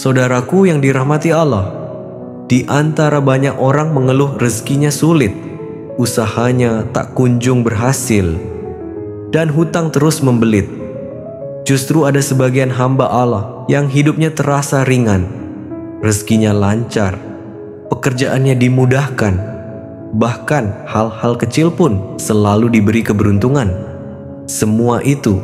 Saudaraku yang dirahmati Allah, di antara banyak orang mengeluh rezekinya sulit, usahanya tak kunjung berhasil, dan hutang terus membelit, justru ada sebagian hamba Allah yang hidupnya terasa ringan, rezekinya lancar, pekerjaannya dimudahkan, bahkan hal-hal kecil pun selalu diberi keberuntungan. Semua itu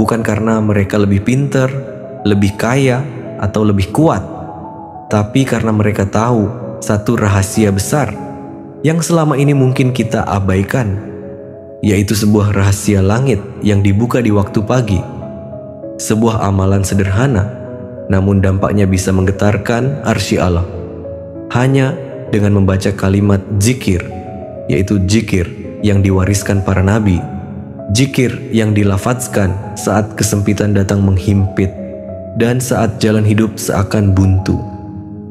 bukan karena mereka lebih pintar, lebih kaya, atau lebih kuat, tapi karena mereka tahu satu rahasia besar yang selama ini mungkin kita abaikan, yaitu sebuah rahasia langit yang dibuka di waktu pagi. Sebuah amalan sederhana, namun dampaknya bisa menggetarkan arsy Allah. Hanya dengan membaca kalimat zikir, yaitu zikir yang diwariskan para nabi, zikir yang dilafadzkan saat kesempitan datang menghimpit, dan saat jalan hidup seakan buntu.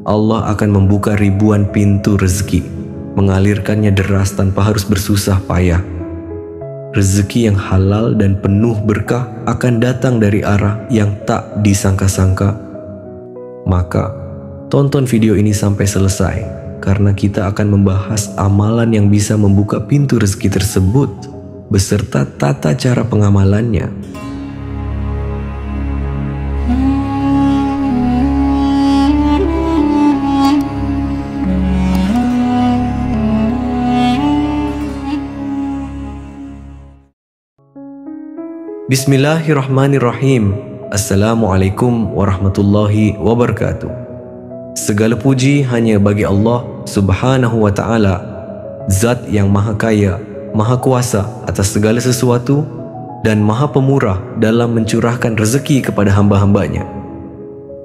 Allah akan membuka ribuan pintu rezeki, mengalirkannya deras tanpa harus bersusah payah. Rezeki yang halal dan penuh berkah akan datang dari arah yang tak disangka-sangka. Maka, tonton video ini sampai selesai, karena kita akan membahas amalan yang bisa membuka pintu rezeki tersebut, beserta tata cara pengamalannya. Bismillahirrahmanirrahim. Assalamualaikum warahmatullahi wabarakatuh. Segala puji hanya bagi Allah Subhanahu wa ta'ala, Zat yang maha kaya, maha kuasa atas segala sesuatu, dan maha pemurah dalam mencurahkan rezeki kepada hamba-hambanya.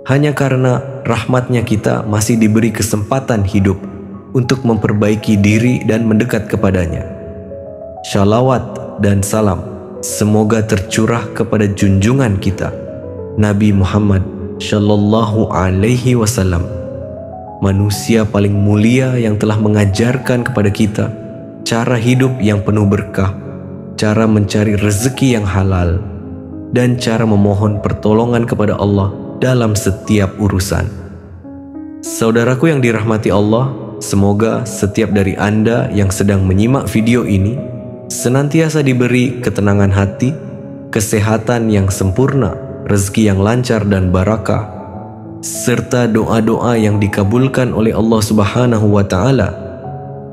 Hanya karena rahmatnya kita masih diberi kesempatan hidup untuk memperbaiki diri dan mendekat kepadanya. Shalawat dan salam semoga tercurah kepada junjungan kita, Nabi Muhammad Shallallahu Alaihi Wasallam, manusia paling mulia yang telah mengajarkan kepada kita cara hidup yang penuh berkah, cara mencari rezeki yang halal, dan cara memohon pertolongan kepada Allah dalam setiap urusan. Saudaraku yang dirahmati Allah, semoga setiap dari Anda yang sedang menyimak video ini senantiasa diberi ketenangan hati, kesehatan yang sempurna, rezeki yang lancar dan barakah, serta doa-doa yang dikabulkan oleh Allah Subhanahu wa ta'ala.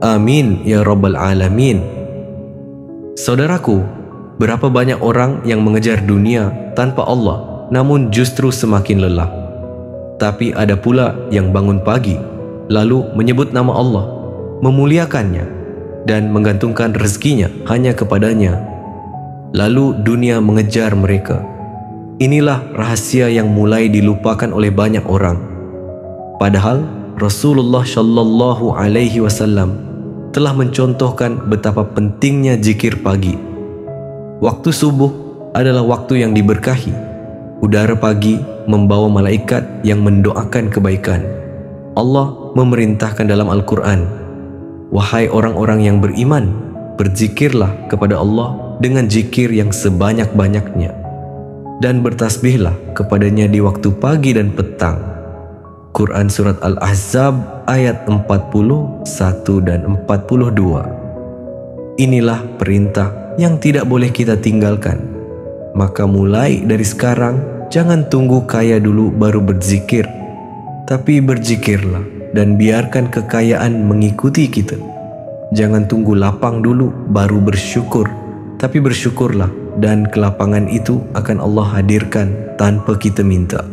Amin ya rabbal alamin. Saudaraku, berapa banyak orang yang mengejar dunia tanpa Allah, namun justru semakin lelah. Tapi ada pula yang bangun pagi, lalu menyebut nama Allah, memuliakannya, dan menggantungkan rezekinya hanya kepadanya. Lalu dunia mengejar mereka. Inilah rahasia yang mulai dilupakan oleh banyak orang. Padahal Rasulullah Shallallahu Alaihi Wasallam telah mencontohkan betapa pentingnya zikir pagi. Waktu subuh adalah waktu yang diberkahi. Udara pagi membawa malaikat yang mendoakan kebaikan. Allah memerintahkan dalam Al-Quran, wahai orang-orang yang beriman, berzikirlah kepada Allah dengan zikir yang sebanyak-banyaknya, dan bertasbihlah kepadanya di waktu pagi dan petang. Quran Surat Al-Ahzab ayat 41 dan 42. Inilah perintah yang tidak boleh kita tinggalkan. Maka mulai dari sekarang, jangan tunggu kaya dulu baru berzikir, tapi berzikirlah dan biarkan kekayaan mengikuti kita. Jangan tunggu lapang dulu baru bersyukur, tapi bersyukurlah dan kelapangan itu akan Allah hadirkan tanpa kita minta.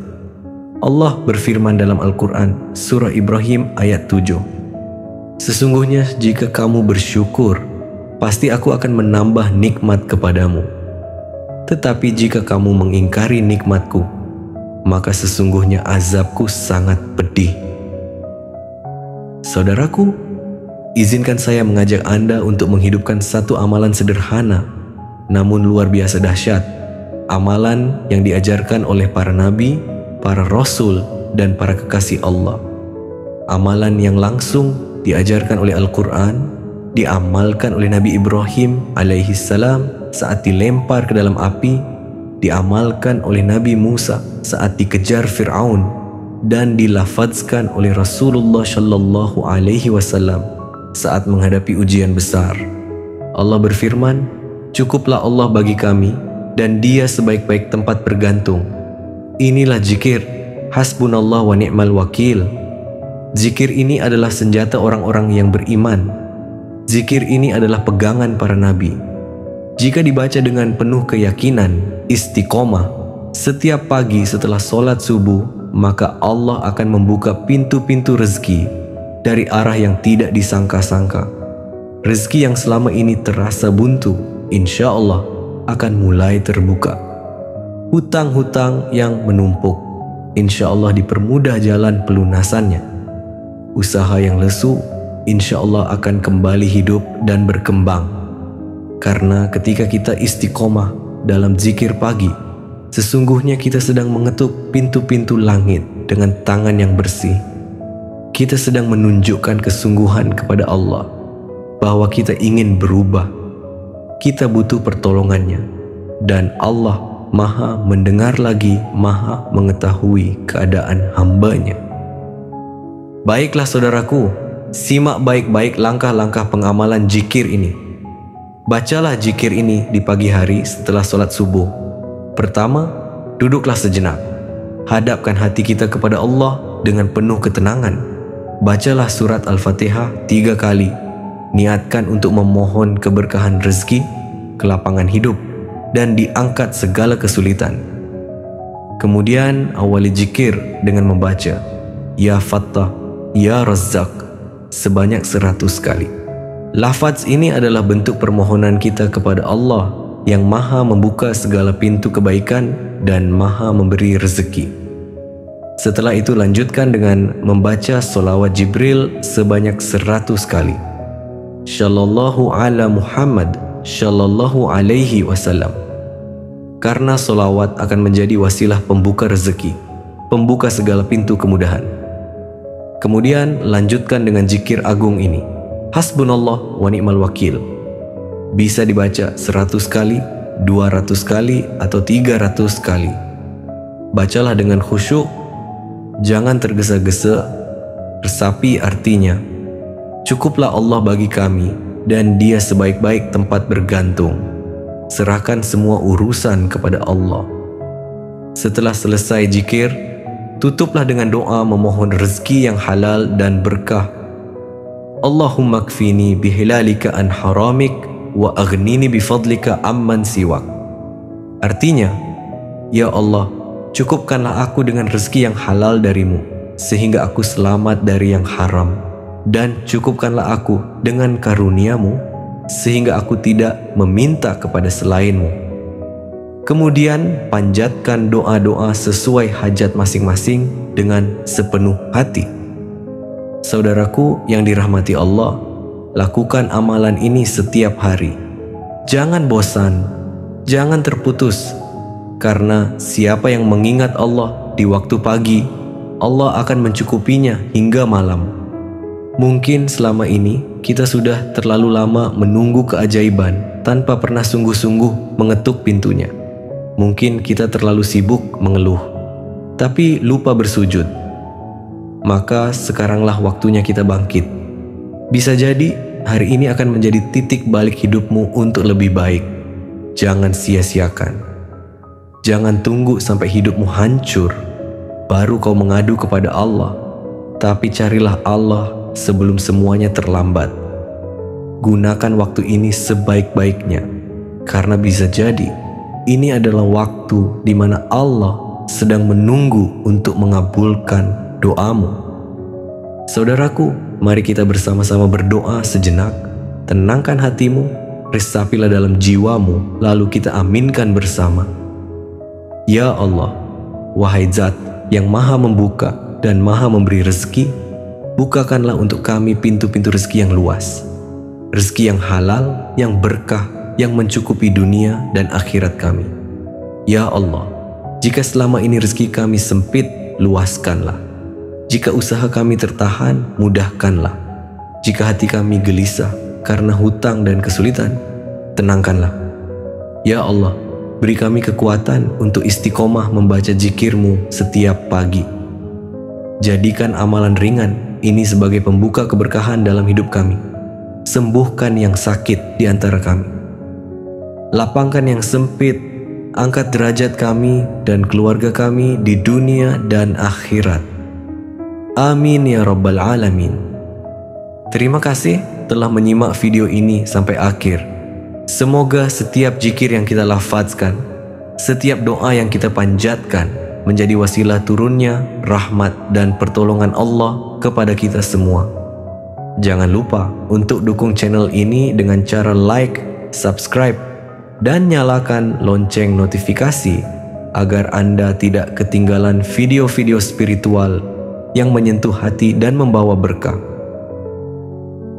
Allah berfirman dalam Al-Quran Surah Ibrahim ayat 7, sesungguhnya jika kamu bersyukur, pasti aku akan menambah nikmat kepadamu. Tetapi jika kamu mengingkari nikmatku, maka sesungguhnya azabku sangat pedih. Saudaraku, izinkan saya mengajak Anda untuk menghidupkan satu amalan sederhana, namun luar biasa dahsyat. Amalan yang diajarkan oleh para nabi, para rasul, dan para kekasih Allah. Amalan yang langsung diajarkan oleh Al-Quran, diamalkan oleh Nabi Ibrahim alaihissalam saat dilempar ke dalam api, diamalkan oleh Nabi Musa saat dikejar Fir'aun, dan dilafazkan oleh Rasulullah Shallallahu Alaihi Wasallam saat menghadapi ujian besar. Allah berfirman, "Cukuplah Allah bagi kami dan Dia sebaik-baik tempat bergantung." Inilah zikir, hasbunallah wa ni'mal wakil. Zikir ini adalah senjata orang-orang yang beriman. Zikir ini adalah pegangan para nabi. Jika dibaca dengan penuh keyakinan, istiqomah, setiap pagi setelah sholat subuh, maka Allah akan membuka pintu-pintu rezeki dari arah yang tidak disangka-sangka. Rezeki yang selama ini terasa buntu, insya Allah akan mulai terbuka. Hutang-hutang yang menumpuk, insya Allah dipermudah jalan pelunasannya. Usaha yang lesu, insya Allah akan kembali hidup dan berkembang. Karena ketika kita istiqomah dalam zikir pagi, sesungguhnya kita sedang mengetuk pintu-pintu langit dengan tangan yang bersih. Kita sedang menunjukkan kesungguhan kepada Allah bahwa kita ingin berubah. Kita butuh pertolongannya, dan Allah Maha mendengar lagi Maha mengetahui keadaan hambanya. Baiklah saudaraku, simak baik-baik langkah-langkah pengamalan zikir ini. Bacalah zikir ini di pagi hari setelah sholat subuh. Pertama, duduklah sejenak. Hadapkan hati kita kepada Allah dengan penuh ketenangan. Bacalah surat Al-Fatihah 3 kali. Niatkan untuk memohon keberkahan rezeki, kelapangan hidup, dan diangkat segala kesulitan. Kemudian awali zikir dengan membaca Ya Fattah, Ya Razzaq sebanyak 100 kali. Lafaz ini adalah bentuk permohonan kita kepada Allah yang Maha membuka segala pintu kebaikan dan Maha memberi rezeki. Setelah itu lanjutkan dengan membaca solawat Jibril sebanyak 100 kali. Shallallahu ala Muhammad Shallallahu alaihi wasallam. Karena solawat akan menjadi wasilah pembuka rezeki, pembuka segala pintu kemudahan. Kemudian lanjutkan dengan zikir agung ini, hasbunallah wa ni'mal wakil. Bisa dibaca 100 kali, 200 kali, atau 300 kali. Bacalah dengan khusyuk, jangan tergesa-gesa, resapi artinya, cukuplah Allah bagi kami dan Dia sebaik-baik tempat bergantung. Serahkan semua urusan kepada Allah. Setelah selesai zikir, tutuplah dengan doa memohon rezeki yang halal dan berkah. Allahumma kfini bihilalika an haramik wa aghnini bifadlika amman siwak. Artinya, Ya Allah, cukupkanlah aku dengan rezeki yang halal darimu, sehingga aku selamat dari yang haram. Dan cukupkanlah aku dengan karuniamu, sehingga aku tidak meminta kepada selainmu. Kemudian panjatkan doa-doa sesuai hajat masing-masing dengan sepenuh hati. Saudaraku yang dirahmati Allah, lakukan amalan ini setiap hari. Jangan bosan, jangan terputus, karena siapa yang mengingat Allah di waktu pagi, Allah akan mencukupinya hingga malam. Mungkin selama ini kita sudah terlalu lama menunggu keajaiban tanpa pernah sungguh-sungguh mengetuk pintunya. Mungkin kita terlalu sibuk mengeluh, tapi lupa bersujud. Maka sekaranglah waktunya kita bangkit. Bisa jadi hari ini akan menjadi titik balik hidupmu untuk lebih baik. Jangan sia-siakan. Jangan tunggu sampai hidupmu hancur baru kau mengadu kepada Allah. Tapi carilah Allah sebelum semuanya terlambat. Gunakan waktu ini sebaik-baiknya, karena bisa jadi ini adalah waktu di mana Allah sedang menunggu untuk mengabulkan doamu. Saudaraku, mari kita bersama-sama berdoa sejenak. Tenangkan hatimu, resapilah dalam jiwamu, lalu kita aminkan bersama. Ya Allah, wahai Zat yang Maha membuka dan Maha memberi rezeki, bukakanlah untuk kami pintu-pintu rezeki yang luas, rezeki yang halal, yang berkah, yang mencukupi dunia dan akhirat kami. Ya Allah, jika selama ini rezeki kami sempit, luaskanlah. Jika usaha kami tertahan, mudahkanlah. Jika hati kami gelisah karena hutang dan kesulitan, tenangkanlah. Ya Allah, beri kami kekuatan untuk istiqomah membaca zikir-Mu setiap pagi. Jadikan amalan ringan ini sebagai pembuka keberkahan dalam hidup kami. Sembuhkan yang sakit di antara kami. Lapangkan yang sempit, angkat derajat kami dan keluarga kami di dunia dan akhirat. Amin ya rabbal alamin. Terima kasih telah menyimak video ini sampai akhir. Semoga setiap zikir yang kita lafazkan, setiap doa yang kita panjatkan menjadi wasilah turunnya rahmat dan pertolongan Allah kepada kita semua. Jangan lupa untuk dukung channel ini dengan cara like, subscribe, dan nyalakan lonceng notifikasi agar Anda tidak ketinggalan video-video spiritual yang menyentuh hati dan membawa berkah.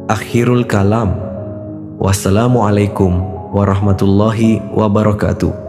Akhirul kalam. Wassalamualaikum warahmatullahi wabarakatuh.